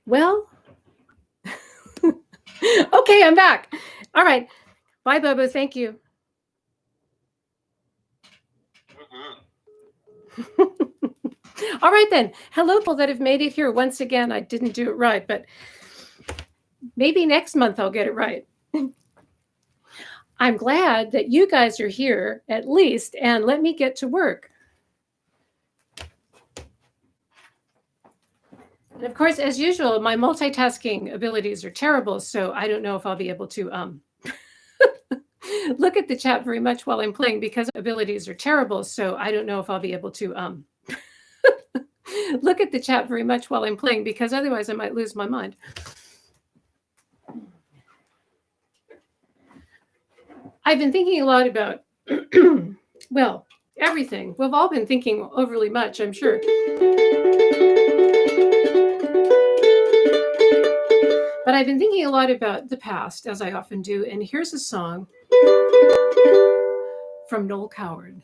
Well, okay, I'm back. All right. Bye, Bobo. Thank you. All right, then. Hello, people that have made it here. Once again, I didn't do it right, but maybe next month I'll get it right. I'm glad that you guys are here at least, and let me get to work. And of course, as usual, my multitasking abilities are terrible, so I don't know if I'll be able to look at the chat very much while I'm playing because abilities are terrible, so I don't know if I'll be able to look at the chat very much while I'm playing because otherwise I might lose my mind. I've been thinking a lot about, well, everything. We've all been thinking overly much, I'm sure. But I've been thinking a lot about the past, as I often do, and here's a song from Noel Coward.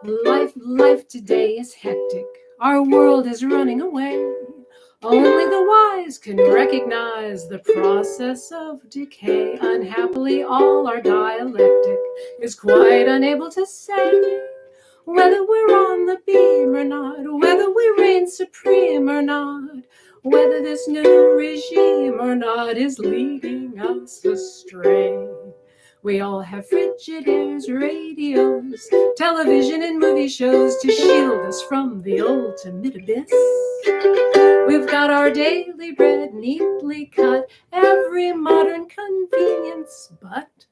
Life today is hectic. Our world is running away. Only the wise can recognize the process of decay. Unhappily, all our dialectic is quite unable to say whether we're on the beam or not, whether we reign supreme or not, whether this new regime or not is leading us astray. We all have Frigidairs, radios, television and movie shows to shield us from the ultimate abyss. We've got our daily bread neatly cut, every modern convenience, but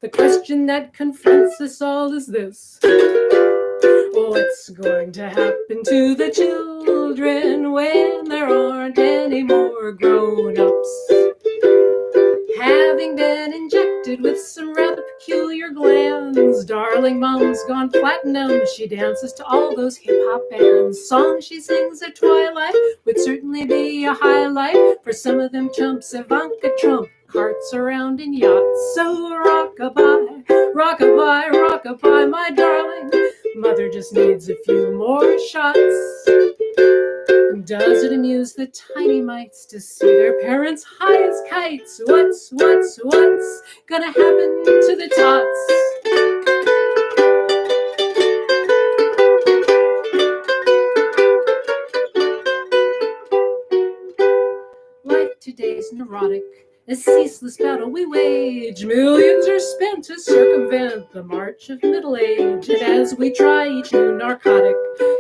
the question that confronts us all is this: what's going to happen to the children when there aren't any more grown-ups? Having been injected with some rather peculiar glands, darling mom's gone platinum. She dances to all those hip-hop bands. Songs she sings at twilight would certainly be a highlight for some of them chumps. Ivanka Trump carts around in yachts. So rockabye, rockabye, rockabye, my darling. Mother just needs a few more shots. Does it amuse the tiny mites to see their parents high as kites? What's gonna happen to the tots? Life today's neurotic, a ceaseless battle we wage. Millions are spent to circumvent the march of middle age. And as we try each new narcotic,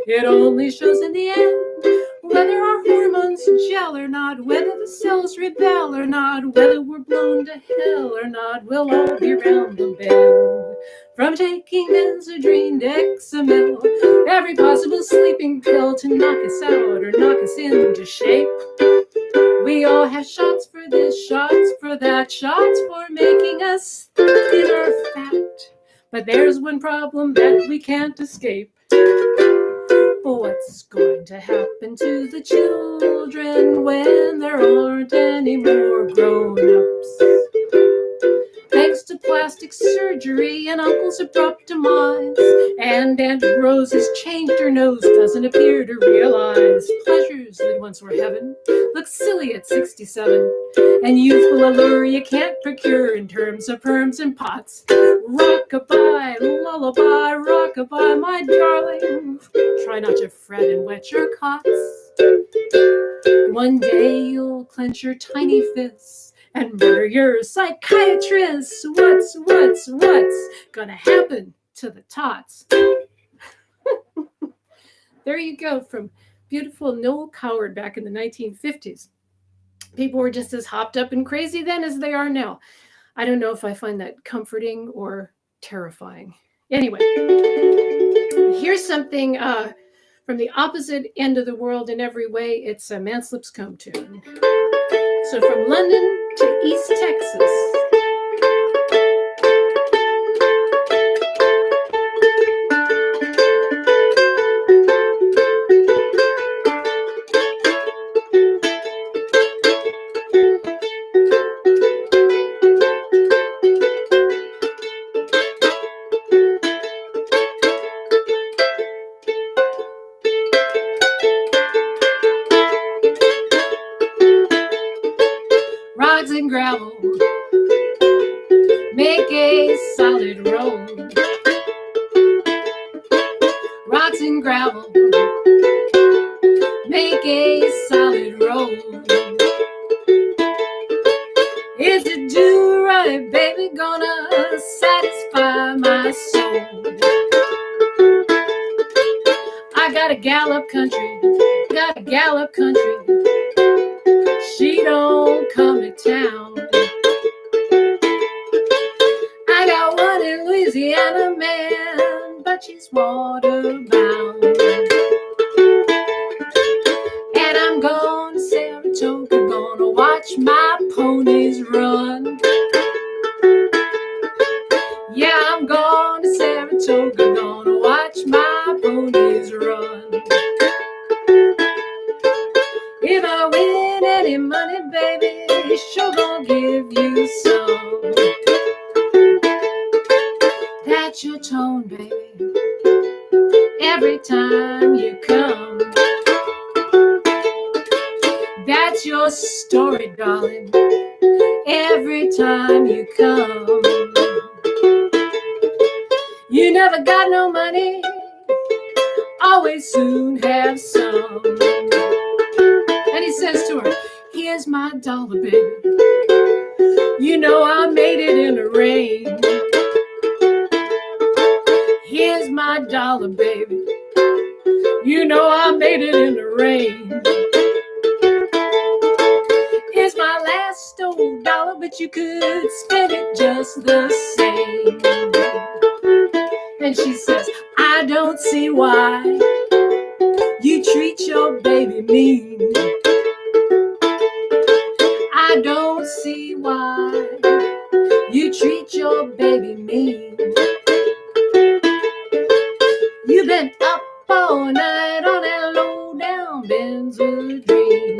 it only shows in the end whether our hormones gel or not, whether the cells rebel or not, whether we're blown to hell or not, we'll all be round the bend. From taking Benzedrine, Dexamyl, every possible sleeping pill to knock us out or knock us into shape. We all have shots for this, shots for that, shots for making us thin or fat. But there's one problem that we can't escape. What's going to happen to the children when there aren't any more grown-ups? Thanks to plastic surgery and Uncle's abrupt demise, and Aunt Rose has changed her nose, doesn't appear to realize pleasures that once were heaven look silly at 67, and youthful allure you can't procure in terms of perms and pots. Rockabye, lullaby, rockabye, my darling. Try not to fret and wet your cots. One day you'll clench your tiny fists and murder your psychiatrist. What's gonna happen to the tots? There you go, from beautiful Noel Coward back in the 1950s. People were just as hopped up and crazy then as they are now. I don't know if I find that comforting or terrifying. Anyway, here's something from the opposite end of the world in every way. It's a Manslips Comb tune. So from London to East Texas. and gravel make a solid road. Rocks and gravel make a solid road. Is it do right, baby, gonna satisfy my soul? I got a gal up country, got a gal up country. She don't come to town. I got one in Louisiana, man, but she's waterbound. And I'm going to Saratoga, gonna watch my ponies run. Yeah, I'm going to Saratoga, gonna watch my ponies run. If I win any money, baby, sure gonna give you some. That's your tone, baby, every time you come. That's your story, darling, every time you come. You never got no money, always soon have some. And he says to her, here's my dollar, baby. You know I made it in the rain. Here's my dollar, baby. You know I made it in the rain. Here's my last old dollar, but you could spend it just the same. And she says, I don't see why you treat your baby mean. I don't see why you treat your baby mean. You've been up all night on that low down benzodrine.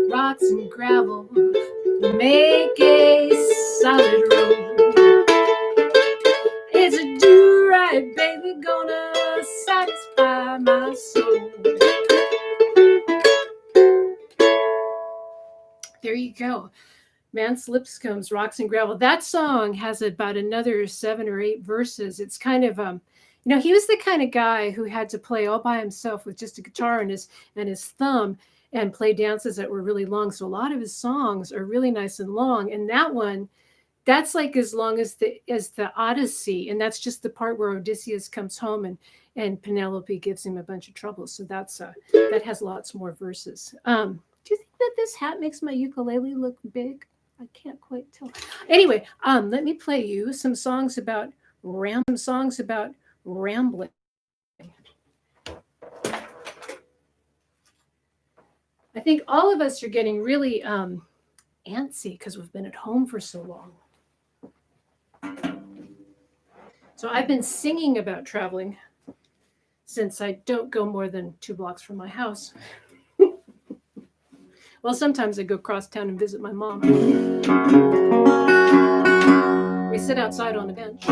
Rocks and gravel make a solid road. It's a do-right, baby, gonna satisfy my soul. There you go. Manslips comes, Rocks and Gravel. That song has about another 7 or 8 verses. It's kind of he was the kind of guy who had to play all by himself with just a guitar and his thumb and play dances that were really long. So a lot of his songs are really nice and long. And that one, that's like as long as the Odyssey, and that's just the part where Odysseus comes home and Penelope gives him a bunch of trouble. So that's that has lots more verses. Do you think that this hat makes my ukulele look big? I can't quite tell. Anyway, let me play you some songs about rambling. I think all of us are getting really antsy because we've been at home for so long. So I've been singing about traveling since I don't go more than 2 blocks from my house. Well, sometimes I go across town and visit my mom. We sit outside on a bench.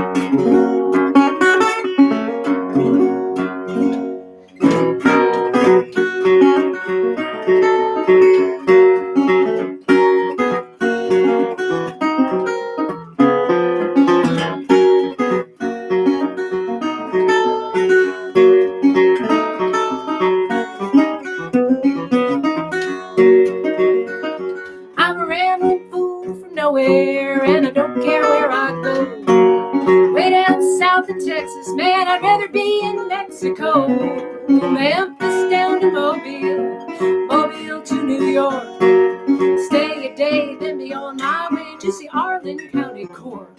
I'm a rambling fool from nowhere, and I don't care where I go. Way down south in Texas, man, I'd rather be in Mexico. Memphis down to Mobile, Mobile to New York. Stay a day, then be on my way to see Arlen County Court.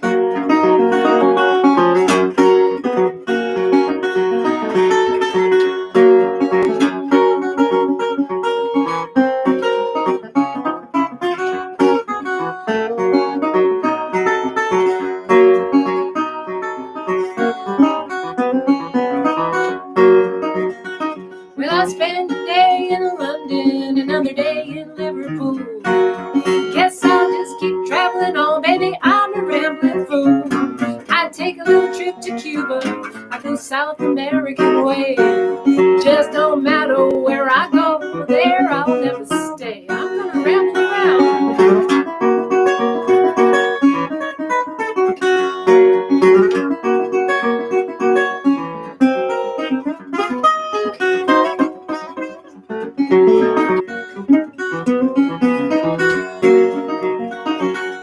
Well, I spend a day in London, another day in Liverpool. Guess I'll just keep traveling on, baby, I'm a rambling fool. I take a little South American way. Just don't matter where I go, there I'll never stay. I'm gonna ramble around.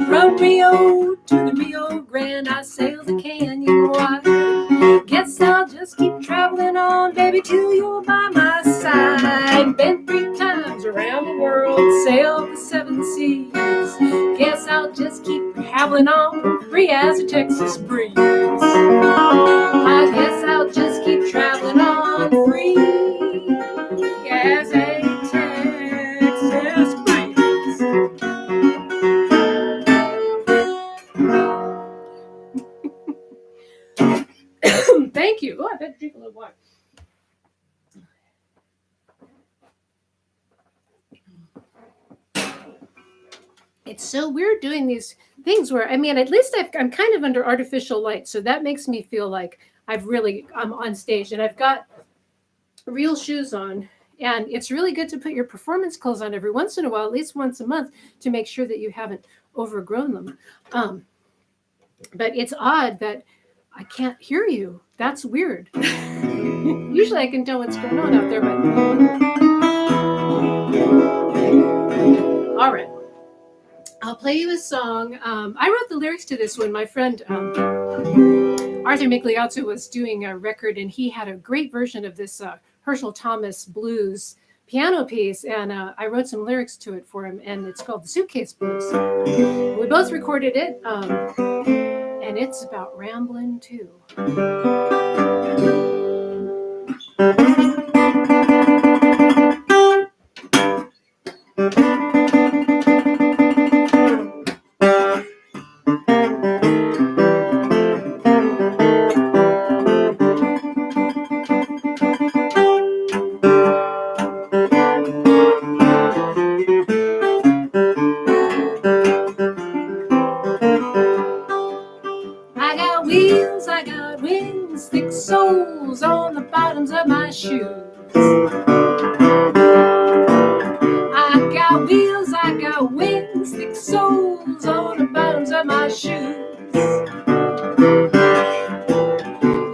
From Rio to the Rio Grande, I sailed the canyon wide. Guess I'll just keep traveling on, baby, till you're by my side. Been 3 times around the world, sailed the 7 seas. Guess I'll just keep traveling on, free as a Texas breeze. I guess I'll just keep traveling on, free as a Texas breeze. Thank you. Oh, I better drink a little water. It's so weird doing these things where, I mean, at least I'm kind of under artificial light, so that makes me feel like I'm on stage and I've got real shoes on. And it's really good to put your performance clothes on every once in a while, at least once a month, to make sure that you haven't overgrown them. But it's odd that I can't hear you. That's weird. Usually I can tell what's going on out there, but all right. I'll play you a song. I wrote the lyrics to this when my friend Arthur Migliozzo was doing a record, and he had a great version of this Herschel Thomas blues piano piece, and I wrote some lyrics to it for him, and it's called the Suitcase Blues. We both recorded it, and it's about rambling too. I got wings, thick soles on the bottoms of my shoes. I got wheels, I got wings, thick soles on the bottoms of my shoes.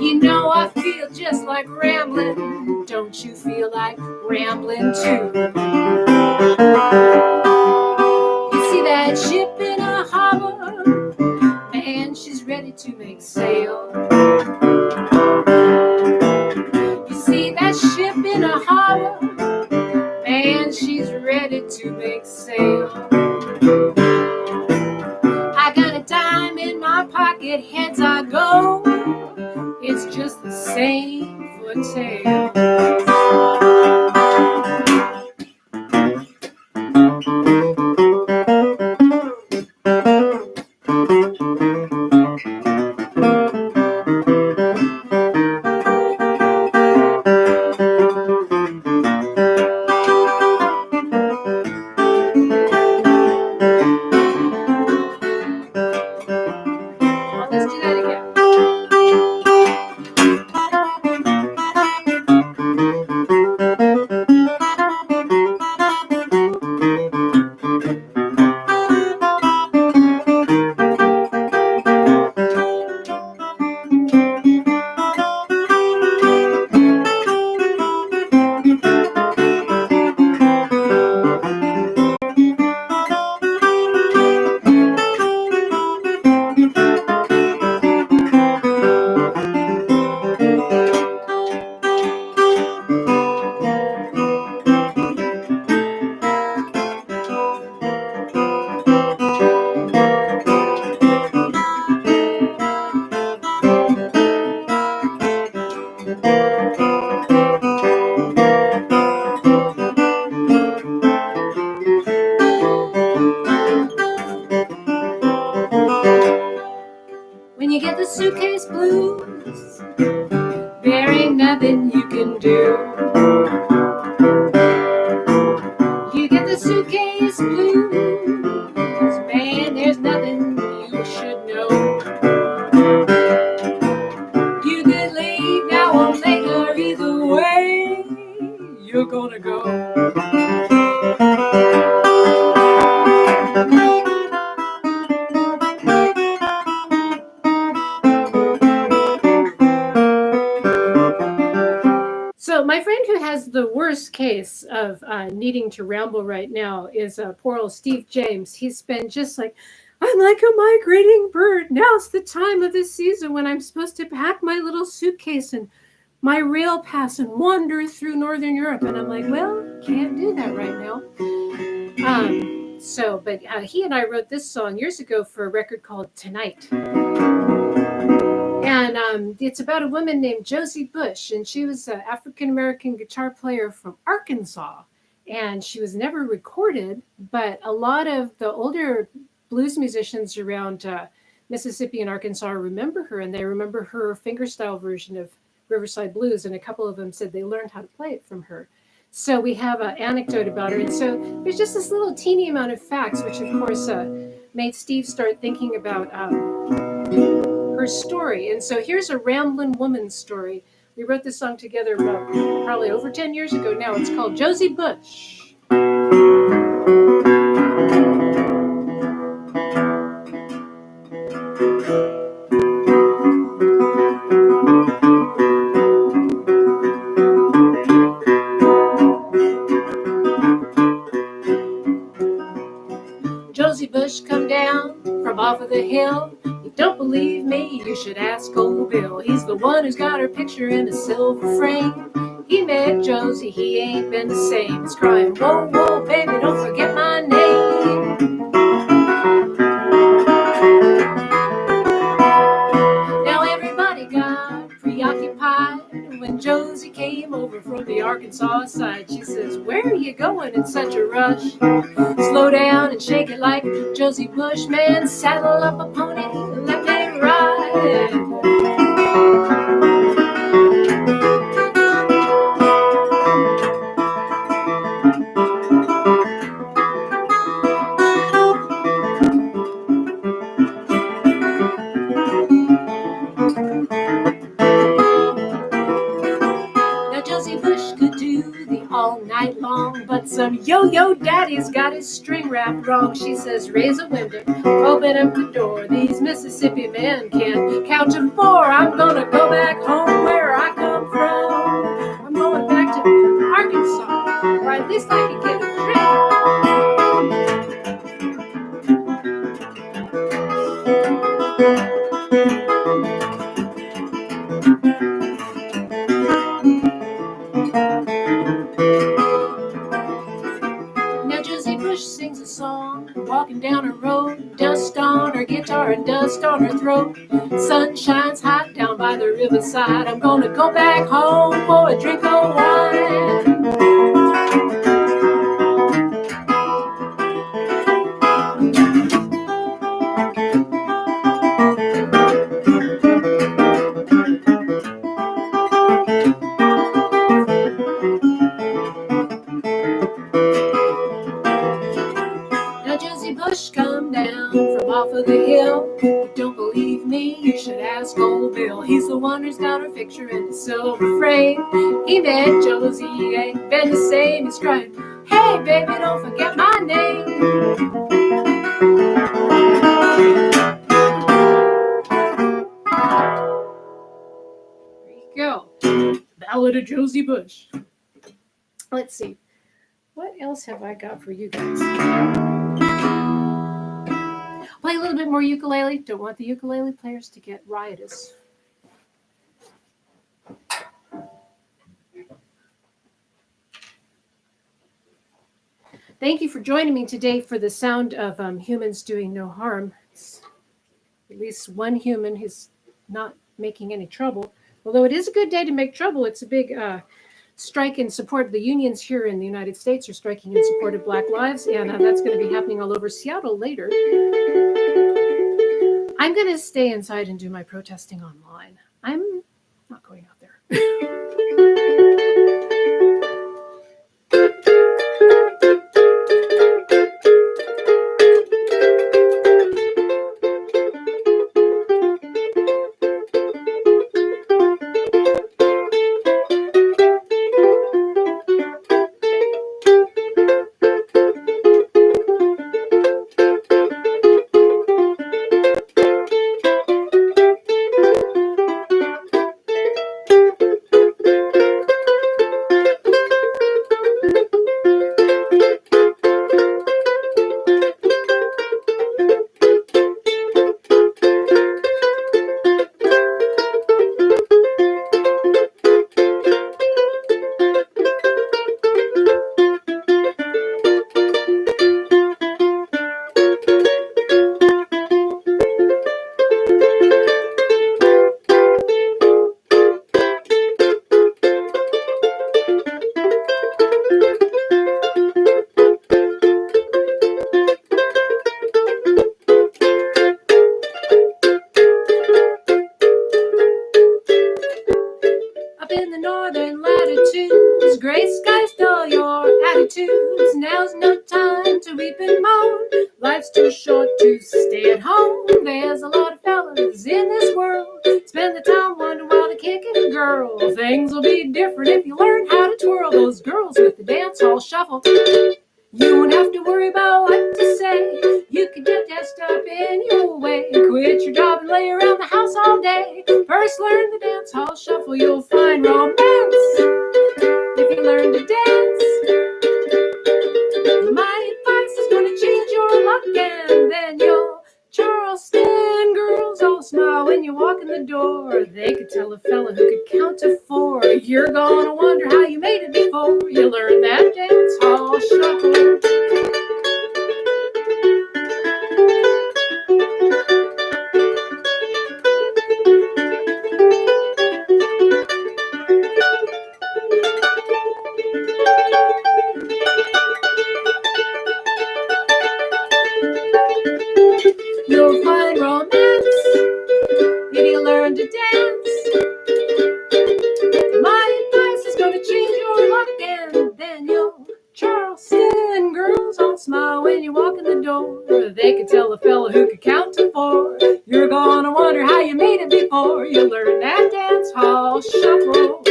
You know I feel just like rambling. Don't you feel like rambling too? You see that ship in a harbor, man, she's ready to make sail. You see that ship in a harbor, man, she's ready to make sail. I got a dime in my pocket, heads I go. It's just the same for tails. When you get the suitcase blues, there ain't nothing you can do. You get the suitcase blues, man, there's nothing you should know. You could leave now worst case of needing to ramble right now is poor old Steve James. He's been just like, I'm like a migrating bird. Now's the time of the season when I'm supposed to pack my little suitcase and my rail pass and wander through Northern Europe. And I'm like, well, can't do that right now. But he and I wrote this song years ago for a record called Tonight. And it's about a woman named Josie Bush, and she was an African-American guitar player from Arkansas. And she was never recorded, but a lot of the older blues musicians around Mississippi and Arkansas remember her, and they remember her fingerstyle version of Riverside Blues, and a couple of them said they learned how to play it from her. So we have an anecdote about her. And so there's just this little teeny amount of facts, which of course made Steve start thinking about her story. And so here's a rambling woman's story. We wrote this song together probably over 10 years ago now. It's called Josie Bush. Josie Bush come down from off of the hill. You don't believe me, you should ask old Bill. He's the one who's got her picture in a silver frame. He met Josie, he ain't been the same. He's crying, whoa, whoa, baby, don't forget my name. Now everybody got preoccupied when Josie came over from the Arkansas side. She says, where are you going in such a rush? Slow down and shake it like Josie Bush, man. Saddle up a pony, let me ride. Now Josie Bush could do the all night long, but some yo-yo daddy's got his string wrapped wrong. She says, raise a window, open up the door. These Mississippi men can't count to 4. I'm gonna go back home where I come from. I'm going back to Arkansas, or at least I can get a drink. Now Josie Bush sings a song, walking down a road, dust on her guitar and dust on her throat. Sun shines hot down by the riverside. I'm gonna go back home for a drink of wine. Bush come down from off of the hill. You don't believe me, you should ask old Bill. He's the one who's got her picture in the silver frame. He met Josie, ain't been the same. He's crying, hey baby, don't forget my name. There you go. Ballad of Josie Bush. Let's see. What else have I got for you guys? Play a little bit more ukulele. Don't want the ukulele players to get riotous. Thank you for joining me today for the sound of humans doing no harm. It's at least one human who's not making any trouble. Although it is a good day to make trouble. It's a big strike in support of the unions here in the United States are striking in support of Black lives, and that's going to be happening all over Seattle later. I'm going to stay inside and do my protesting online. I'm not going out there. no time to weep and moan. Life's too short to stay at home. There's a lot of fellas in this world. Spend the time wondering while they're kicking a girl. Things will be different if you learn how to twirl those girls with the dance hall shuffle. You won't have to worry about what to say. You can get dressed up in your way. Quit your job and lay around the house all day. First learn the dance hall shuffle. You'll find romance if you learn to dance. My advice is going to change your luck, and then you'll Charleston girls all smile when you walk in the door. They could tell a fella who could count to 4. You're gonna wonder how you made it before you learn that dance hall shuffle. You'll find romance if you learn to dance. My advice is gonna change your luck, and then you'll Charleston girls all smile when you walk in the door. They could tell a fella who could count to 4. You're gonna wonder how you made it before you learn that dance hall shuffle.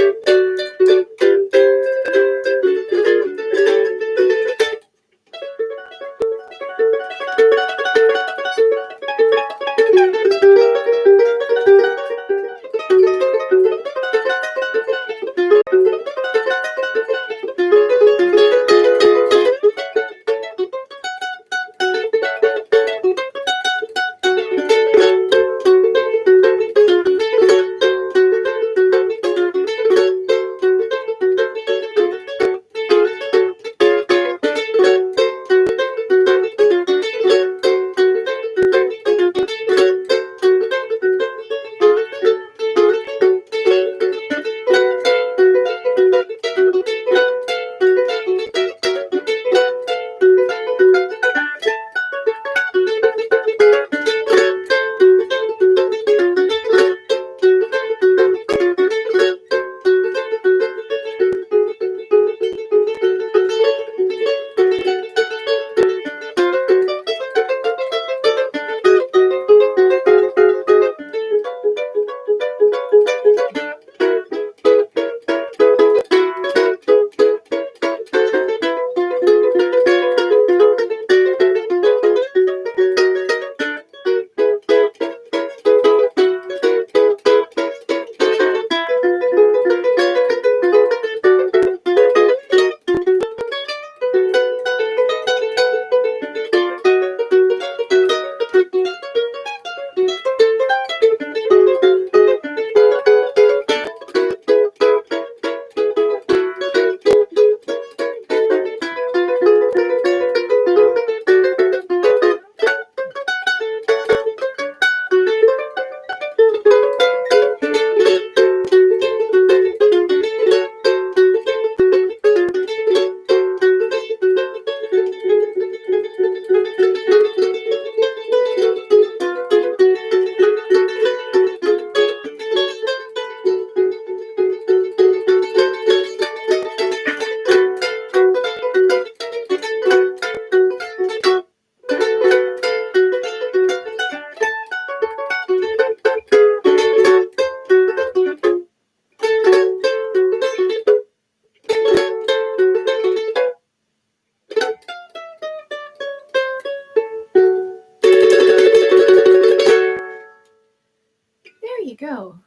There you go.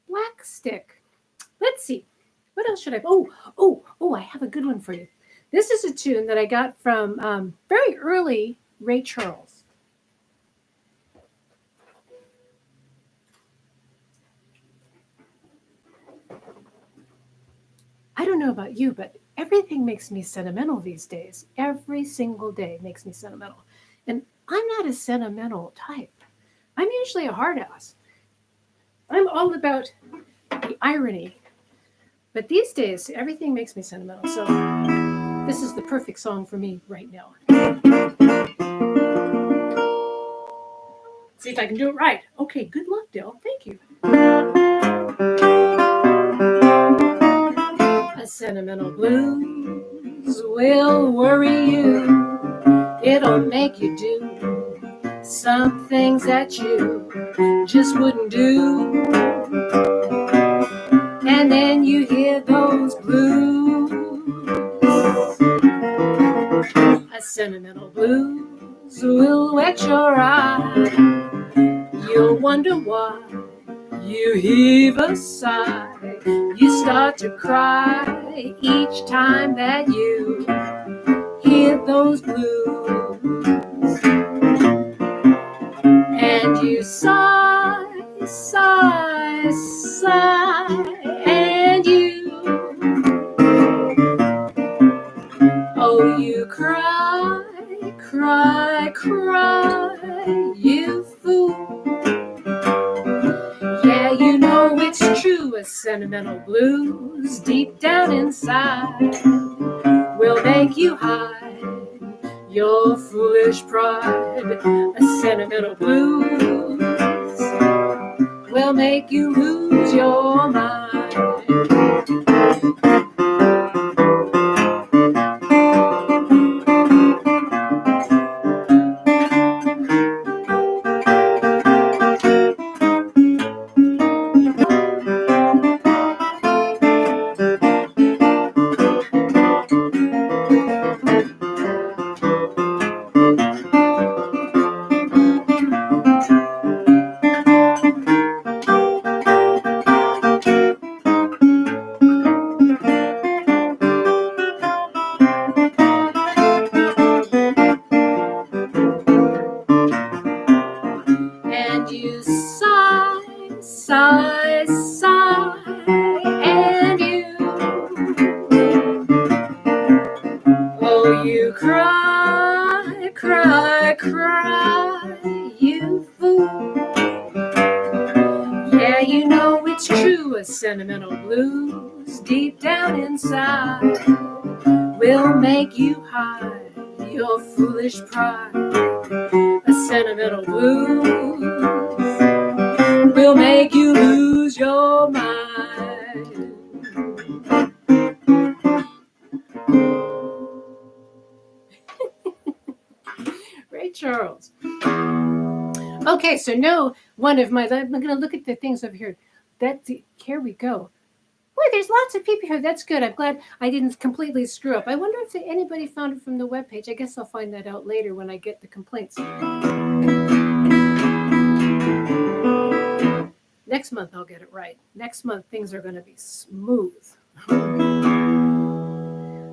Wax stick. Let's see. What else should I? I have a good one for you. This is a tune that I got from very early Ray Charles. I don't know about you, but everything makes me sentimental these days. Every single day makes me sentimental. And I'm not a sentimental type. I'm usually a hard ass. I'm all about the irony. But these days, everything makes me sentimental. So this is the perfect song for me right now. See if I can do it right. Okay, good luck, Dale. Thank you. A sentimental blues blues will worry you. It'll make you do some things that you just wouldn't do. And then you hear those blues, a sentimental blues will wet your eye. You'll wonder why. You heave a sigh. You start to cry each time that you hear those blues. And you sigh, sigh, sigh. And you cry, cry, cry, you fool. Yeah, you know it's true, a sentimental blues deep down inside will make you hide your foolish pride. A sentimental blues will make you lose your mind. And you sigh, sigh, sigh, and you cry, cry, cry, you fool. Yeah, you know it's true, a sentimental blues deep down inside will make you hide your foolish pride. A sentimental blues will make you lose your mind. Ray Charles. Okay, so no one of my, I'm going to look at the things over here. Here we go. Boy, there's lots of people here. That's good. I'm glad I didn't completely screw up. I wonder if anybody found it from the webpage. I guess I'll find that out later when I get the complaints. Next month, I'll get it right. Next month, things are going to be smooth.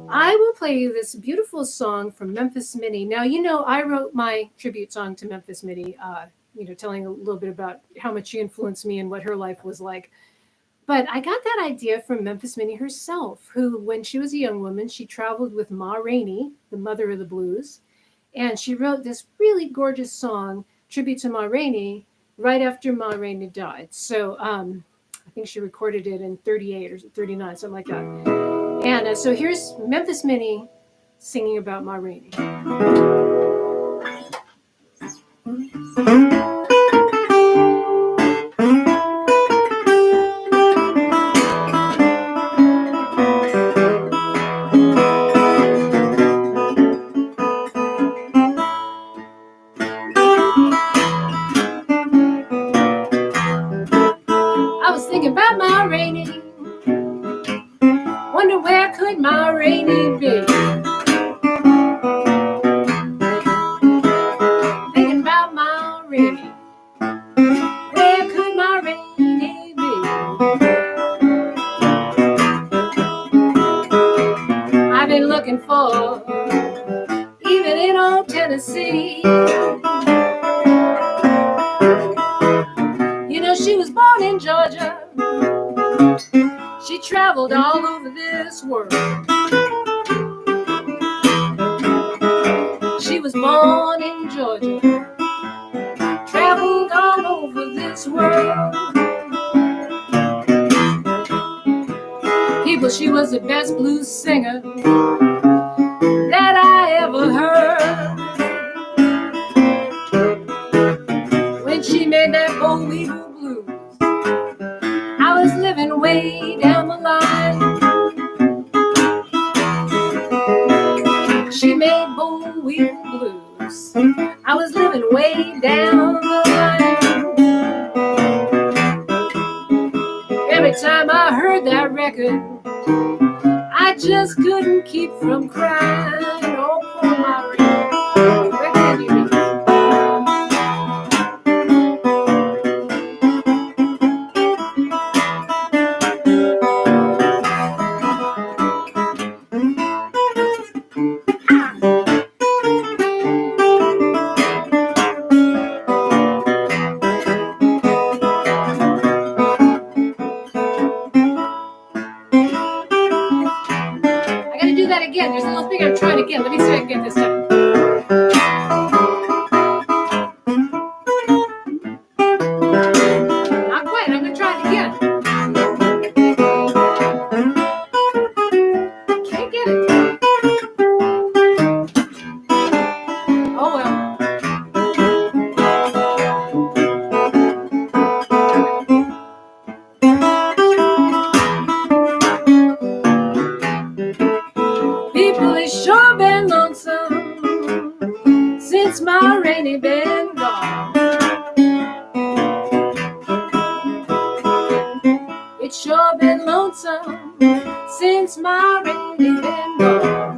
I will play you this beautiful song from Memphis Minnie. Now, you know, I wrote my tribute song to Memphis Minnie, telling a little bit about how much she influenced me and what her life was like. But I got that idea from Memphis Minnie herself, who, when she was a young woman, she traveled with Ma Rainey, the mother of the blues, and she wrote this really gorgeous song, tribute to Ma Rainey, right after Ma Rainey died. So I think she recorded it in 38 or 39, something like that. And so here's Memphis Minnie singing about Ma Rainey. I was thinking about Ma Rainey. Wonder where could Ma Rainey be? Thinking about Ma Rainey. Where could Ma Rainey be? I've been looking for, even in old Tennessee. You know, she was born in Georgia. She traveled all over this world. She was born in Georgia, traveled all over this world. People, she was the best blues singer that I ever heard. When she made that Bold Weevil Blues, I was living way down the line. sweet blues. I was living way down the line. Every time I heard that record, I just couldn't keep from crying. Oh, poor Maureen. Where can you be? Again, there's a little thing I'm trying again. Let me see if I can get this done. Not quite. I'm going to try it again. Can't get it. Oh well. People, it's sure been lonesome since my rainy been gone. It's sure been lonesome since my rainy been gone.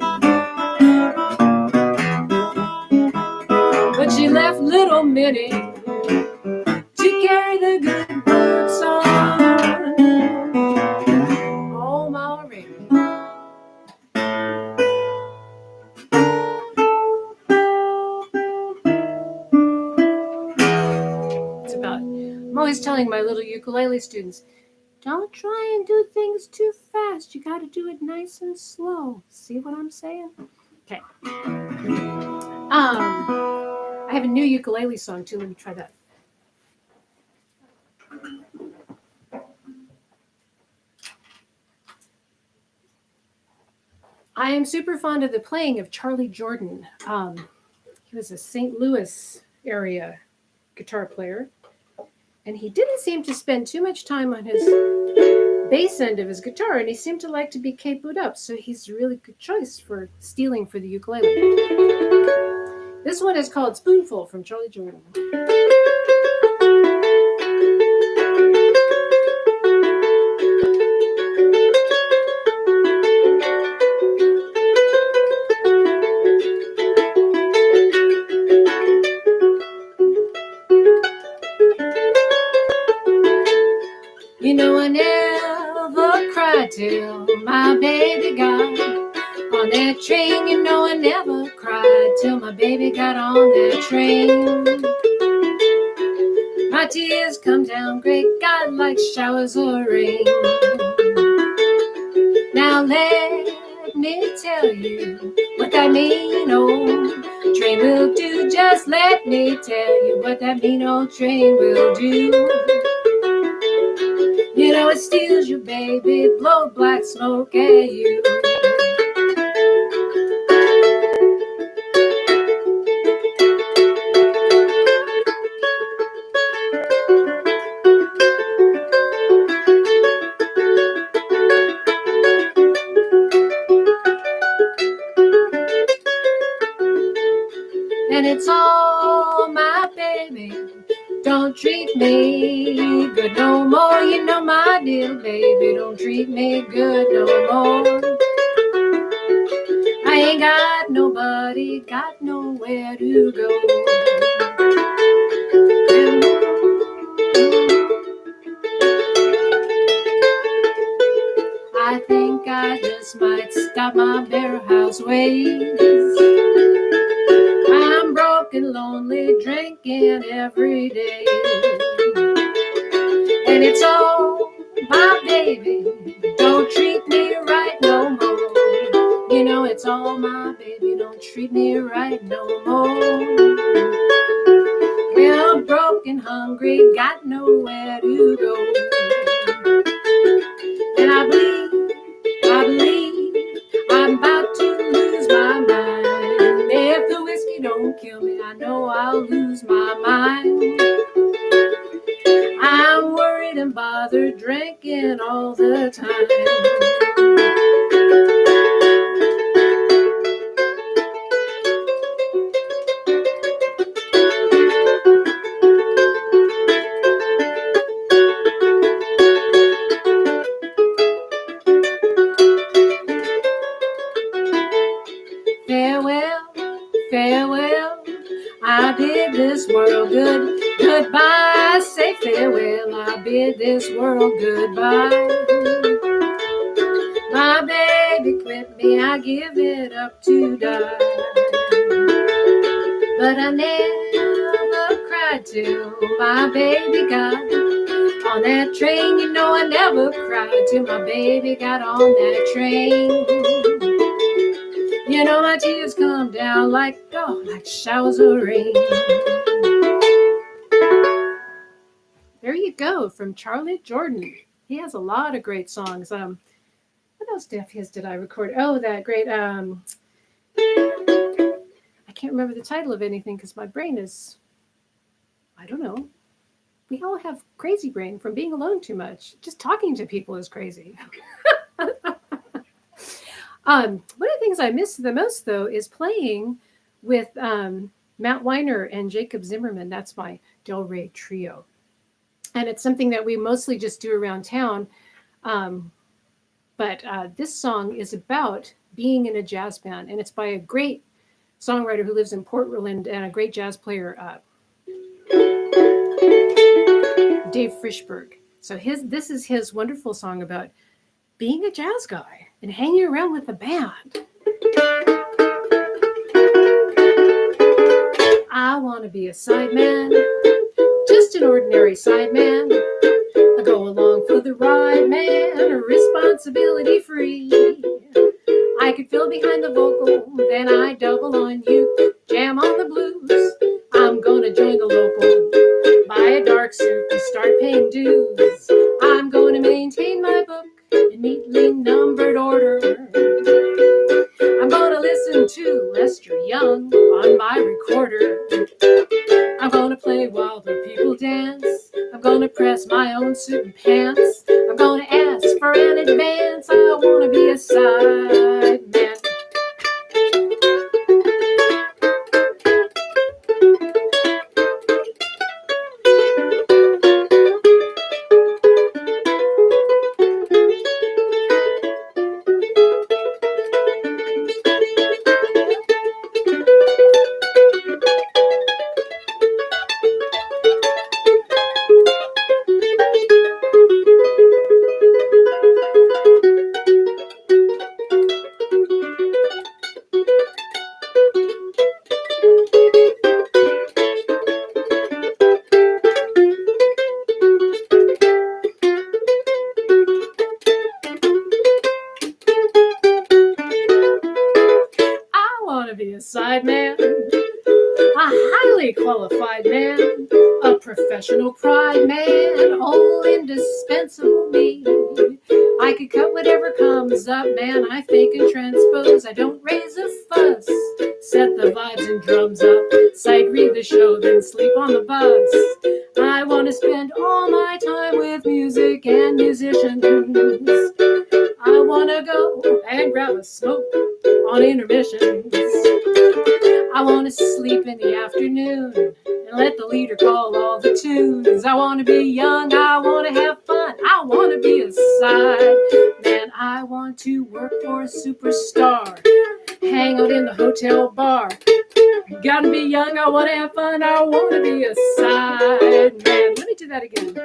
But she left little Minnie to carry the good words on. Oh, my rainy. I'm always telling my little ukulele students, don't try and do things too fast. You got to do it nice and slow. See what I'm saying? Okay. I have a new ukulele song too. Let me try that. I am super fond of the playing of Charlie Jordan. He was a St. Louis area guitar player. And he didn't seem to spend too much time on his bass end of his guitar, and he seemed to like to be capoed up, so he's a really good choice for stealing for the ukulele. This one is called Spoonful from Charlie Jordan. You know I never cried till my baby got on that train. You know I never cried till my baby got on that train. My tears come down, great God, like showers of rain. Now let me tell you what that mean old train will do. Just let me tell you what that mean old train will do. You know it steals you, baby, blow black smoke at you. And it's all my baby. Don't treat me good no more. You know my dear baby, don't treat me good no more. I ain't got nobody, got nowhere to go. I think I just might stop my bare house ways. I'm broken, lonely, drinking every day. And it's all my baby, don't treat me right no more. You know it's all my baby, don't treat me right no more. Well, I'm broken, hungry, got nowhere to go. And I believe I'm about to lose my mind. If the whiskey don't kill me, I know I'll lose my mind. I'm worried and bothered, drinking all the time. farewell. I bid this world goodbye. Say farewell. I bid this world goodbye. My baby quit me, I give it up to die. But I never cried till my baby got on that train. You know I never cried till my baby got on that train. You know my tears come down like showers of rain. There you go, from Charlie Jordan. He has a lot of great songs. What else of his did I record? Oh, that great, I can't remember the title of anything because my brain is, I don't know. We all have crazy brain from being alone too much. Just talking to people is crazy. One of the things I miss the most, though, is playing with Matt Weiner and Jacob Zimmerman. That's my Del Rey trio. And it's something that we mostly just do around town. But this song is about being in a jazz band, and it's by a great songwriter who lives in Portland and a great jazz player, Dave Frischberg. So this is his wonderful song about being a jazz guy and hanging around with the band. I want to be a sideman, just an ordinary sideman. I go along for the ride, man, responsibility free. I could fill behind the vocal, then I double on you, jam on the blues. I'm gonna join the local, buy a dark suit and start paying dues. I'm gonna maintain my book in neatly numbered order. I'm gonna listen to Lester Young on my recorder. I'm gonna play while the people dance. I'm gonna press my own suit and pants. I'm gonna ask for an advance. I wanna be a side man. Side man, a highly qualified man, a professional pride man, oh, indispensable me. I could cut whatever comes up, man, I think and transpose. I don't raise a fuss, set the vibes and drums up, sight read the show, then sleep on the bus. I want to spend all my time with music and musicians. I want to go and grab a smoke on intermissions. I want to sleep in the afternoon and let the leader call all the tunes. I want to be young, I want to have fun, I want to be a side man. I want to work for a superstar, hang out in the hotel bar. Gotta be young, I want to have fun, I want to be a side man. Let me do that again.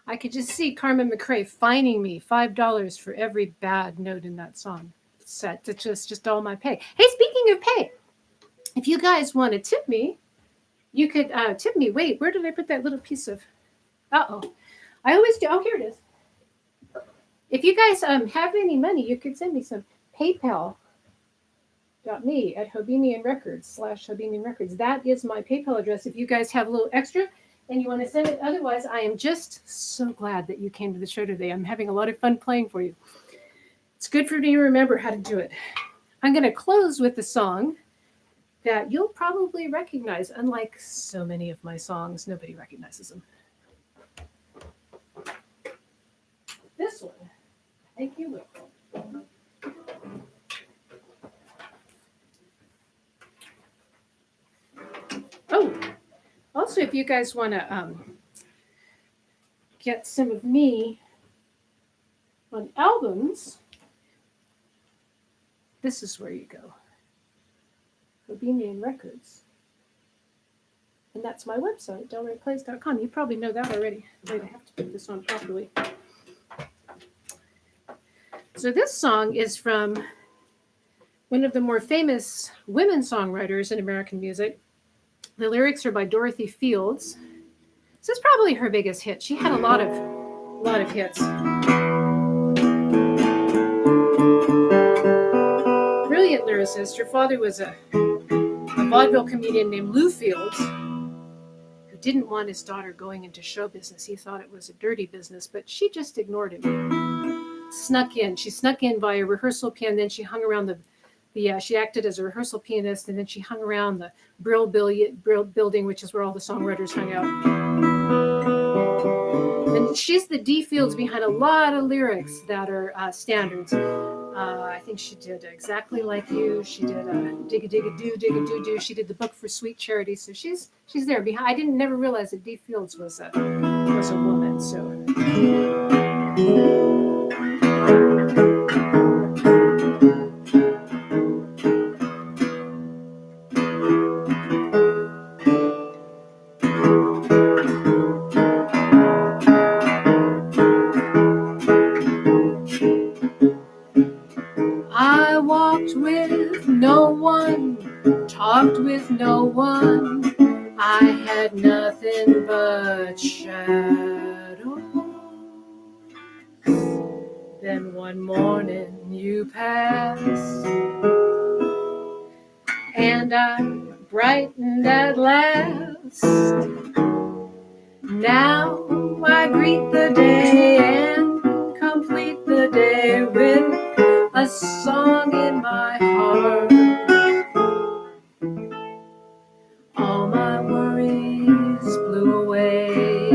I could just see Carmen McRae fining me $5 for every bad note in that song. Set to just all my pay. Hey, speaking of pay, if you guys want to tip me, you could tip me. Wait, where did I put that little piece of? Uh-oh. I always do. Oh, here it is. If you guys have any money, you could send me some. PayPal.me at Hobenian Records /Hobenian Records. That is my PayPal address. If you guys have a little extra and you want to send it. Otherwise, I am just so glad that you came to the show today. I'm having a lot of fun playing for you. It's good for me to remember how to do it. I'm going to close with a song that you'll probably recognize. Unlike so many of my songs, nobody recognizes them. This one, I think you will. Also, if you guys want to get some of me on albums, this is where you go. Robinian Records. And that's my website, delrayplays.com. You probably know that already. Wait, I have to put this on properly. So this song is from one of the more famous women songwriters in American music. The lyrics are by Dorothy Fields. This is probably her biggest hit. She had a lot of hits. Brilliant lyricist. Her father was a vaudeville comedian named Lou Fields, who didn't want his daughter going into show business. He thought it was a dirty business, but she just ignored him. Snuck in. She snuck in by a rehearsal piano. Then she hung around she acted as a rehearsal pianist, and then she hung around the Brill building, which is where all the songwriters hung out. And she's the D Fields behind a lot of lyrics that are standards. I think she did Exactly Like You. She did Dig-a-dig-a-doo. She did the book for Sweet Charity. So she's there behind. I didn't never realize that D Fields was a woman. So. I walked with no one, talked with no one. I had nothing but shadows. Then one morning you passed, and I brightened at last. Now I greet the day and complete the day with a song in my heart. All my worries blew away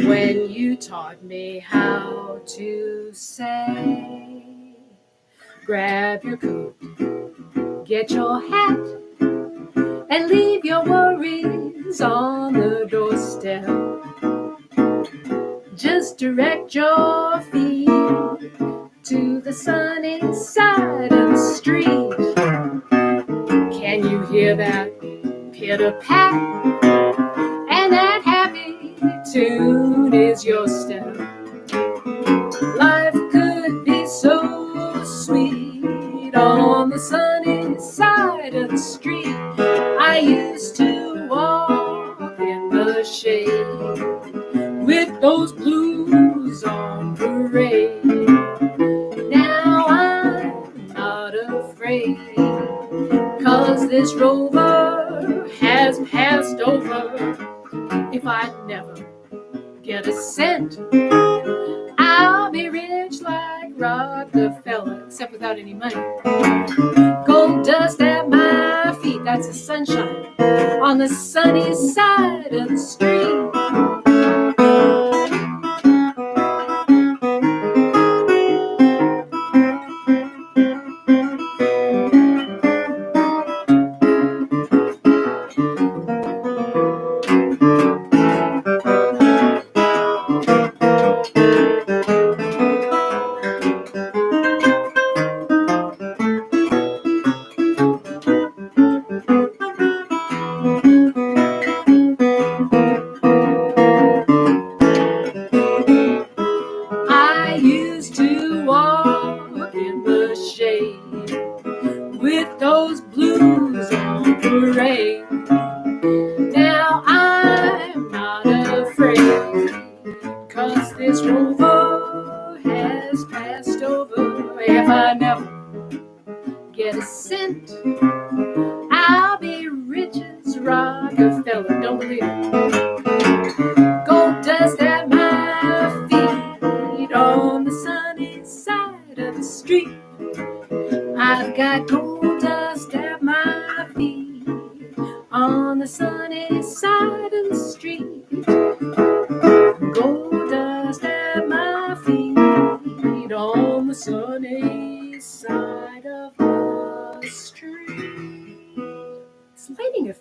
when you taught me how to say, grab your coat, get your hat, and leave your worries on the doorstep. Just direct your feet to the sunny side of the street. Can you hear that pitter-pat? And that happy tune is your step. Life could be so sweet on the sunny side of the street. I used to walk in the shade with those blues on parade. Now I'm not afraid, 'cause this rover has passed over. If I never get a cent, I'll be rich like Rockefeller, except without any money. Gold dust at my feet, that's the sunshine on the sunny side of the street.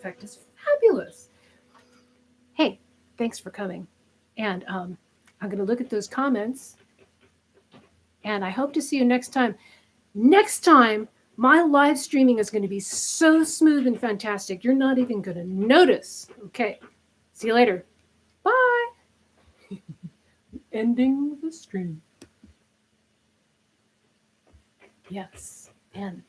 effect is fabulous. Hey, thanks for coming. And I'm going to look at those comments. And I hope to see you next time. Next time, my live streaming is going to be so smooth and fantastic, you're not even going to notice. Okay. See you later. Bye. Ending the stream. Yes. And